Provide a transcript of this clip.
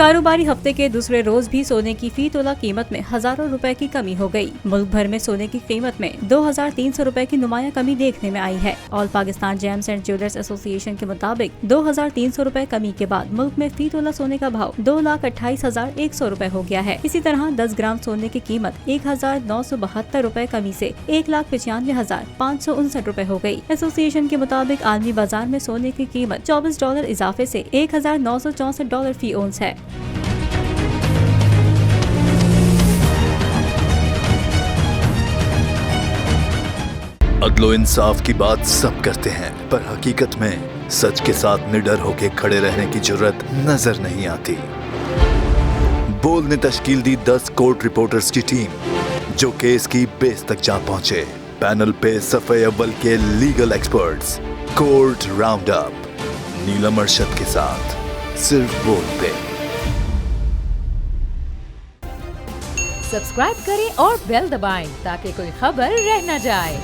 कारोबारी हफ्ते के दूसरे रोज भी सोने की फी तोला कीमत में हजारों रुपए की कमी हो गई। मुल्क भर में सोने की कीमत में 2300 रुपए की नुमाया कमी देखने में आई है। All Pakistan James and jewellers association के मुताबिक 2300 रुपए कमी के बाद मुल्क में फी तोला सोने का भाव 2,28,100 रुपए हो गया है। इसी तरह 10 ग्राम सोने की कीमत 1,972 रुपए कमी से 1,95,559 रुपए हो गई। एसोसिएशन के मुताबिक आलमी बाजार में सोने की कीमत $24 इजाफे से $1,964 फी औंस है। अदलो इंसाफ की बात सब करते हैं, पर हकीकत में सच के साथ निडर होके खड़े रहने की जुर्रत नजर नहीं आती। बोल ने तश्कील दी 10 कोर्ट रिपोर्टर्स की टीम, जो केस की बेस तक जा पहुंचे। पैनल पे सफे अव्वल के legal experts, court round up, Neelam Arshad के साथ सिर्फ बोल पे। सब्सक्राइब करें और बेल दबाएं ताकि कोई खबर रह न जाए।